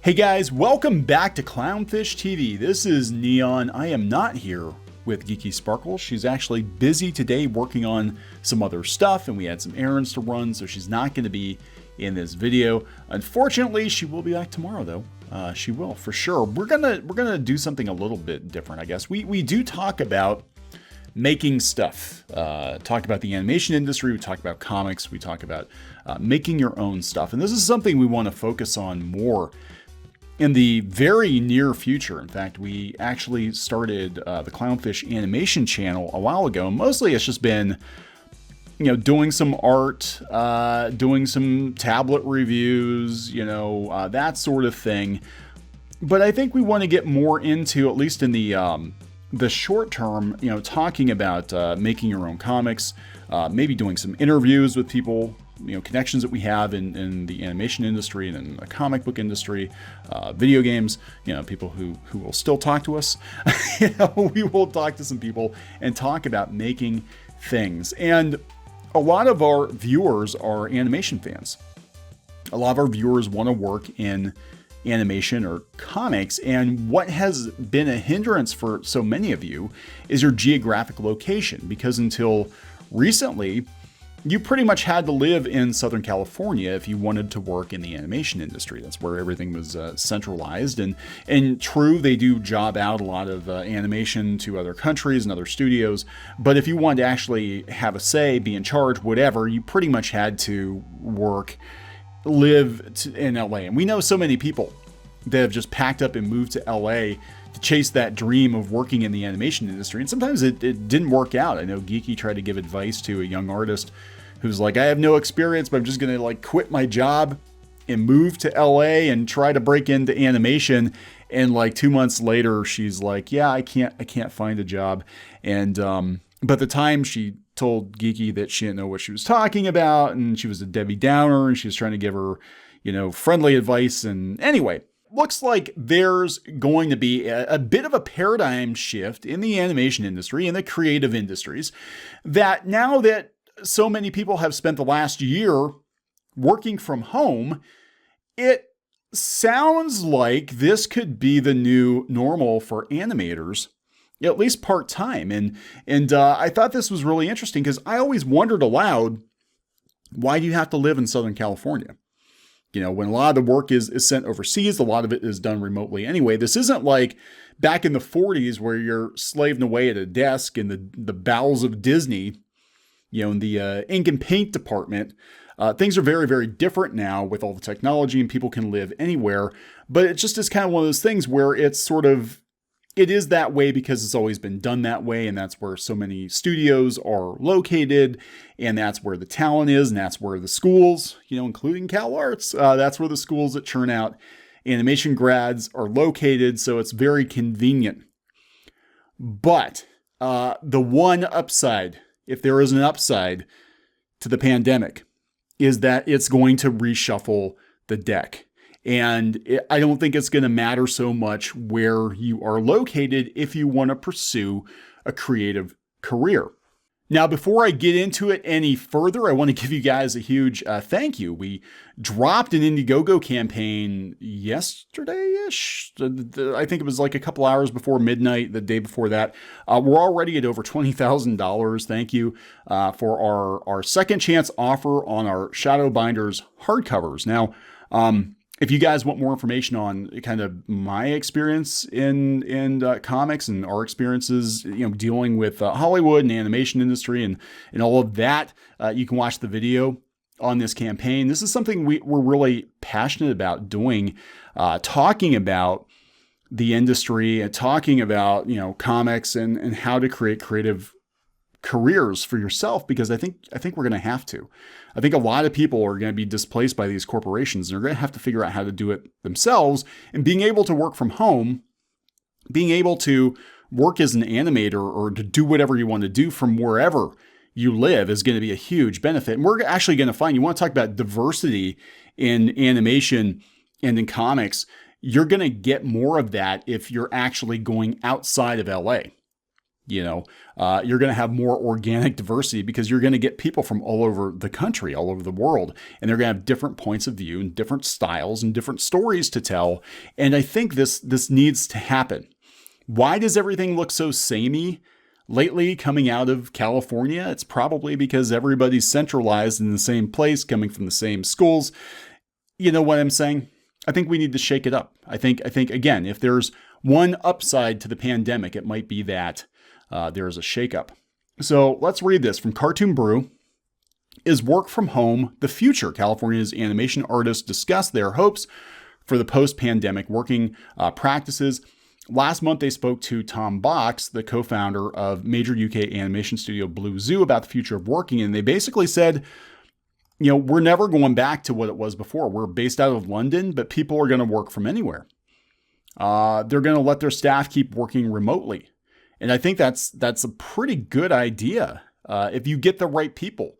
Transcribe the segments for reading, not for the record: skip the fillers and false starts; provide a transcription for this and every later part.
Hey guys, welcome back to Clownfish TV. This is Kneon. I am not here with Geeky Sparkle. She's actually busy today working on some other stuff, and we had some errands to run, so she's not going to be in this video. Unfortunately, she will be back tomorrow, though. She will for sure. We're gonna do something a little bit different, I guess. We do talk about making stuff. Talk about the animation industry. We talk about comics. We talk about making your own stuff, and this is something we want to focus on more in the very near future. In fact, we actually started the Clownfish animation channel a while ago. Mostly it's just been, doing some art, doing some tablet reviews, that sort of thing. But I think we want to get more into, at least in the short term, talking about making your own comics, maybe doing some interviews with people, connections that we have in the animation industry and in the comic book industry, video games, people who will still talk to us. We will talk to some people and talk about making things. And a lot of our viewers are animation fans. A lot of our viewers want to work in animation or comics, and what has been a hindrance for so many of you is your geographic location, because until recently, you pretty much had to live in Southern California if you wanted to work in the animation industry. That's where everything was centralized. And true, they do job out a lot of animation to other countries and other studios. But if you wanted to actually have a say, be in charge, whatever, you pretty much had to live in LA. And we know so many people that have just packed up and moved to LA to chase that dream of working in the animation industry. And sometimes it didn't work out. I know Geeky tried to give advice to a young artist who's like, I have no experience, but I'm just going to quit my job and move to LA and try to break into animation. And 2 months later, she's like, yeah, I can't find a job. And, but the time she told Geeky that she didn't know what she was talking about, and she was a Debbie Downer, and she was trying to give her, friendly advice. And anyway, looks like there's going to be a bit of a paradigm shift in the animation industry and the creative industries, that now that so many people have spent the last year working from home, it sounds like this could be the new normal for animators, at least part-time. And I thought this was really interesting because I always wondered aloud, why do you have to live in Southern California? When a lot of the work is sent overseas, a lot of it is done remotely anyway. This isn't like back in the 40s where you're slaving away at a desk in the bowels of Disney, in the ink and paint department. Things are very, very different now with all the technology, and people can live anywhere. But it just is kind of one of those things where it is that way because it's always been done that way, and that's where so many studios are located, and that's where the talent is, and that's where the schools, including Cal Arts, that's where the schools that churn out animation grads are located, so it's very convenient. But the one upside, if there is an upside to the pandemic, is that it's going to reshuffle the deck. And I don't think it's going to matter so much where you are located if you want to pursue a creative career. Now, before I get into it any further, I want to give you guys a huge thank you. We dropped an Indiegogo campaign yesterday-ish. I think it was a couple hours before midnight, the day before that. We're already at over $20,000. Thank you for our second chance offer on our Shadow Binders hardcovers. Now, if you guys want more information on kind of my experience in comics and our experiences, dealing with Hollywood and the animation industry and all of that, you can watch the video on this campaign. This is something we're really passionate about doing, talking about the industry and talking about, comics and how to create creative careers for yourself, because I think we're going to have to. I think a lot of people are going to be displaced by these corporations, and they're going to have to figure out how to do it themselves. And being able to work from home, being able to work as an animator or to do whatever you want to do from wherever you live is going to be a huge benefit. And we're actually going to find, you want to talk about diversity in animation and in comics, you're going to get more of that if you're actually going outside of LA. You're going to have more organic diversity because you're going to get people from all over the country, all over the world, and they're going to have different points of view and different styles and different stories to tell. And I think this needs to happen. Why does everything look so samey lately coming out of California? It's probably because everybody's centralized in the same place, coming from the same schools. You know what I'm saying? I think we need to shake it up. I think again, if there's one upside to the pandemic, it might be that there's a shakeup. So let's read this from Cartoon Brew. Is work from home the future? California's animation artists discuss their hopes for the post-pandemic working practices. Last month, they spoke to Tom Box, the co-founder of major UK animation studio Blue Zoo, about the future of working. And they basically said, we're never going back to what it was before. We're based out of London, but people are going to work from anywhere. They're going to let their staff keep working remotely. And I think that's a pretty good idea. If you get the right people,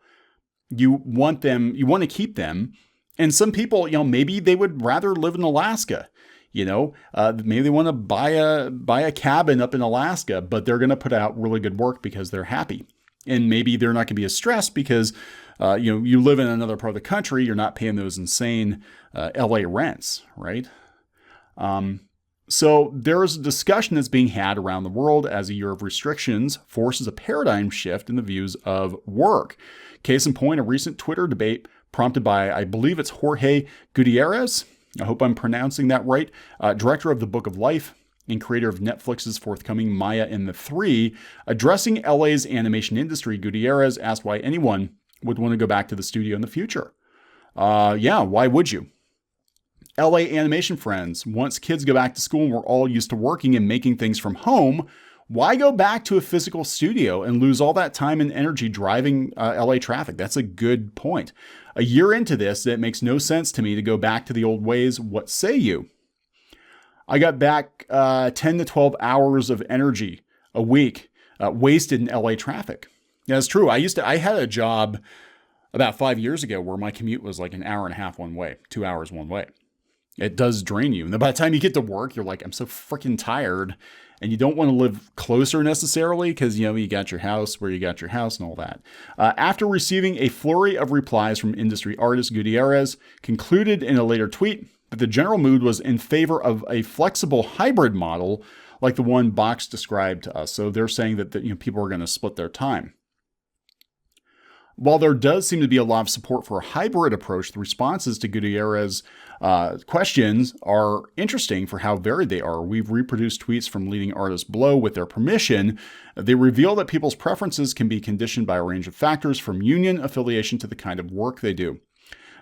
you want to keep them. And some people, maybe they would rather live in Alaska. Maybe they want to buy a cabin up in Alaska, but they're going to put out really good work because they're happy. And maybe they're not going to be as stressed because, you live in another part of the country. You're not paying those insane LA rents, right? So there is a discussion that's being had around the world as a year of restrictions forces a paradigm shift in the views of work. Case in point, a recent Twitter debate prompted by, I believe it's Jorge Gutierrez. I hope I'm pronouncing that right. Director of the Book of Life and creator of Netflix's forthcoming Maya and the Three. Addressing LA's animation industry, Gutierrez asked why anyone would want to go back to the studio in the future. Why would you? LA animation friends, once kids go back to school and we're all used to working and making things from home, why go back to a physical studio and lose all that time and energy driving LA traffic? That's a good point. A year into this, it makes no sense to me to go back to the old ways. What say you? I got back 10 to 12 hours of energy a week wasted in LA traffic. That's true. I had a job about 5 years ago where my commute was like an hour and a half one way, 2 hours one way. It does drain you. And then by the time you get to work, you're like, I'm so freaking tired. And you don't want to live closer necessarily because, you got your house where you got your house and all that. After receiving a flurry of replies from industry artist, Gutierrez concluded in a later tweet that the general mood was in favor of a flexible hybrid model like the one Box described to us. So they're saying that people are going to split their time. While there does seem to be a lot of support for a hybrid approach, the responses to Gutierrez's questions are interesting for how varied they are. We've reproduced tweets from leading artists below with their permission. They reveal that people's preferences can be conditioned by a range of factors, from union affiliation to the kind of work they do.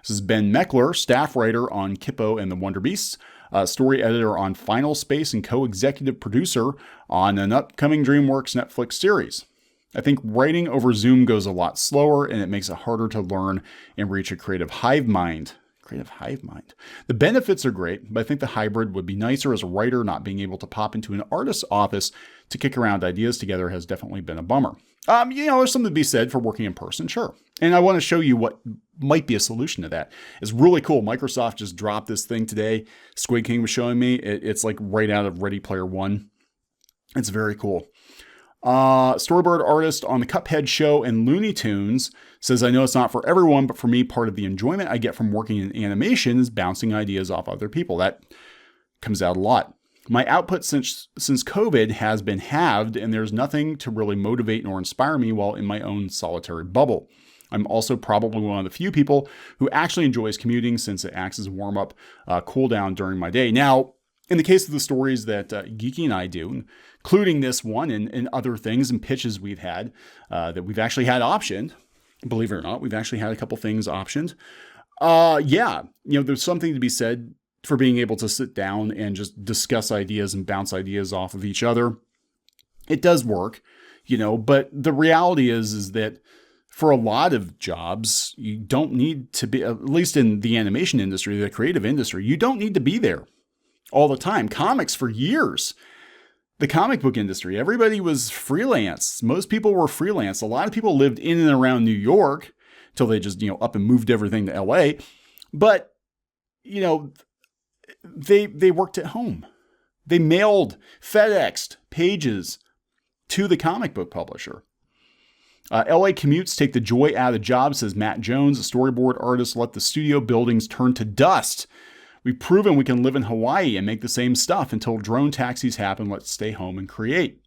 This is Ben Meckler, staff writer on Kippo and the Wonder Beasts, story editor on Final Space, and co-executive producer on an upcoming DreamWorks Netflix series. I think writing over Zoom goes a lot slower and it makes it harder to learn and reach a creative hive mind. The benefits are great, but I think the hybrid would be nicer. As a writer, not being able to pop into an artist's office to kick around ideas together has definitely been a bummer. There's something to be said for working in person, sure. And I want to show you what might be a solution to that. It's really cool. Microsoft just dropped this thing today. Squid King was showing me. It's like right out of Ready Player One. It's very cool. Storyboard artist on the Cuphead show and Looney Tunes says, I know it's not for everyone, but for me, part of the enjoyment I get from working in animation is bouncing ideas off other people. That comes out a lot. My output since COVID has been halved, and there's nothing to really motivate nor inspire me while in my own solitary bubble. I'm also probably one of the few people who actually enjoys commuting since it acts as a warm-up, cool down during my day. Now, in the case of the stories that Geeky and I do, including this one and other things and pitches we've had that we've actually had optioned, believe it or not, we've actually had a couple things optioned. There's something to be said for being able to sit down and just discuss ideas and bounce ideas off of each other. It does work, but the reality is that for a lot of jobs, you don't need to be, at least in the animation industry, the creative industry, you don't need to be there all the time. Comics for years, the comic book industry, everybody was freelance. Most people were freelance. A lot of people lived in and around New York till they just, up and moved everything to LA. But, they worked at home. They mailed, FedExed pages, to the comic book publisher. LA commutes take the joy out of the job, says Matt Jones, a storyboard artist. Let the studio buildings turn to dust. We've proven we can live in Hawaii and make the same stuff. Until drone taxis happen, let's stay home and create.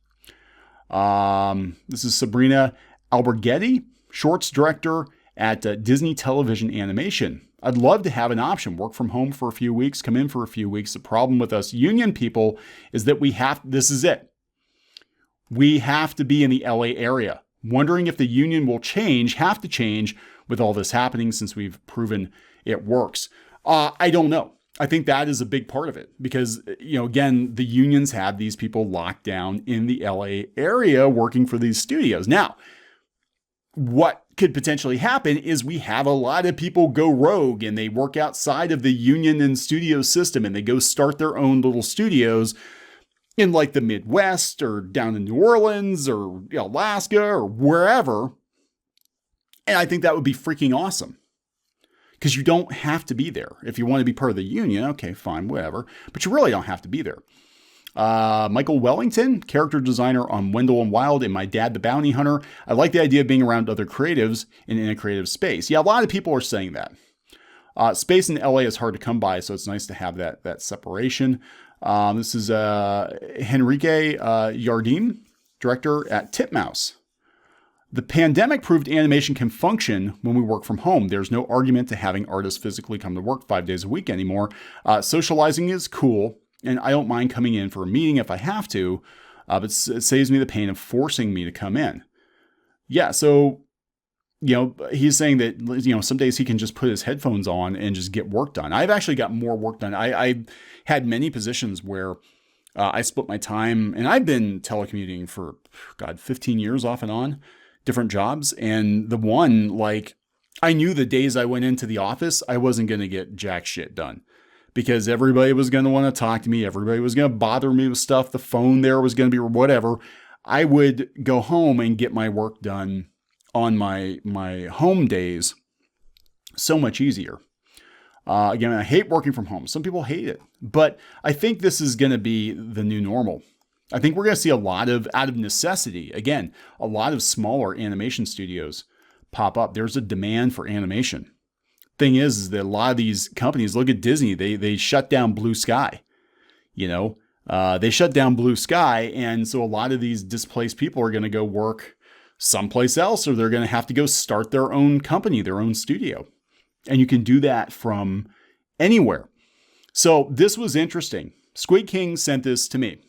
This is Sabrina Alberghetti, shorts director at Disney Television Animation. I'd love to have an option, work from home for a few weeks, come in for a few weeks. The problem with us union people is that this is it. We have to be in the LA area. Wondering if the union will have to change with all this happening since we've proven it works. I don't know. I think that is a big part of it because, again, the unions have these people locked down in the LA area working for these studios. Now, what could potentially happen is we have a lot of people go rogue and they work outside of the union and studio system and they go start their own little studios in like the Midwest or down in New Orleans or Alaska or wherever. And I think that would be freaking awesome because you don't have to be there. If you want to be part of the union, okay, fine, whatever. But you really don't have to be there. Michael Wellington, character designer on Wendell and Wild and My Dad the Bounty Hunter. I like the idea of being around other creatives and in a creative space. Yeah, a lot of people are saying that. Space in LA is hard to come by, so it's nice to have that separation. This is Henrique Yardim, director at Titmouse. The pandemic proved animation can function when we work from home. There's no argument to having artists physically come to work 5 days a week anymore. Socializing is cool, and I don't mind coming in for a meeting if I have to, but it saves me the pain of forcing me to come in. Yeah, so, he's saying that, some days he can just put his headphones on and just get work done. I've actually got more work done. I had many positions where I split my time, and I've been telecommuting for, 15 years off and on, different jobs. And the one, I knew the days I went into the office, I wasn't going to get jack shit done because everybody was going to want to talk to me. Everybody was going to bother me with stuff. The phone there was going to be whatever. I would go home and get my work done on my home days so much easier. Again, I hate working from home. Some people hate it, but I think this is going to be the new normal. I think we're going to see a lot of, out of necessity, again, a lot of smaller animation studios pop up. There's a demand for animation. Thing is that a lot of these companies, look at Disney, they shut down Blue Sky. They shut down Blue Sky, and so a lot of these displaced people are going to go work someplace else, or they're going to have to go start their own company, their own studio. And you can do that from anywhere. So this was interesting. Squid King sent this to me.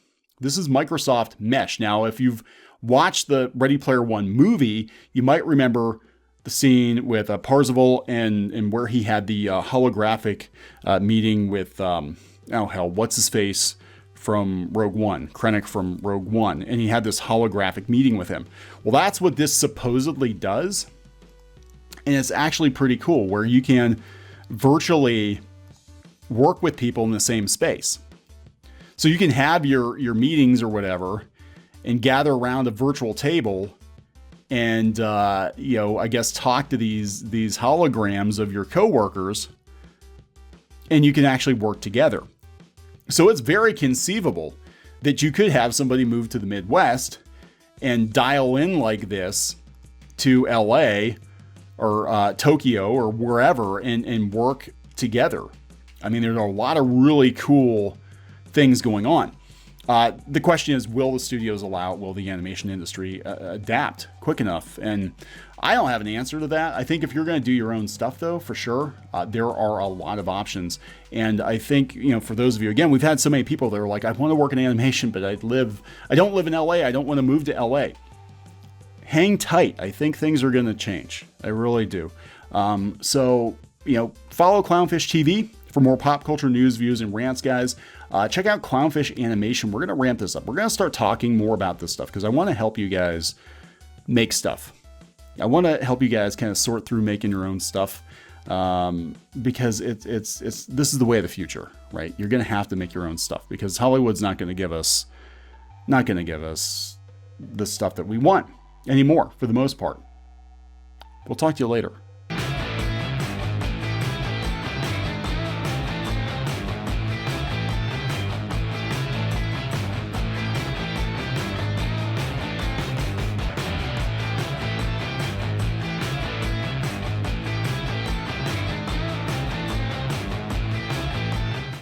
This is Microsoft Mesh. Now, if you've watched the Ready Player One movie, you might remember the scene with Parzival and where he had the holographic meeting with, what's his face from Rogue One, Krennic from Rogue One, and he had this holographic meeting with him. Well, that's what this supposedly does. And it's actually pretty cool where you can virtually work with people in the same space. So you can have your meetings or whatever and gather around a virtual table and, I guess talk to these holograms of your coworkers, and you can actually work together. So it's very conceivable that you could have somebody move to the Midwest and dial in like this to LA or Tokyo or wherever and work together. I mean, there's a lot of really cool things going on. The question is, will the studios will the animation industry adapt quick enough? And I don't have an answer to that. I think if you're going to do your own stuff, though, for sure, there are a lot of options. And I think, for those of you, again, we've had so many people that are like, I want to work in animation, but I don't live in LA. I don't want to move to LA. Hang tight. I think things are going to change. I really do. So, follow Clownfish TV for more pop culture news, views, and rants, guys. Check out Clownfish Animation. We're going to ramp this up. We're going to start talking more about this stuff because I want to help you guys make stuff. I want to help you guys kind of sort through making your own stuff because it's this is the way of the future, right? You're going to have to make your own stuff because Hollywood's not going to give us the stuff that we want anymore for the most part. We'll talk to you later.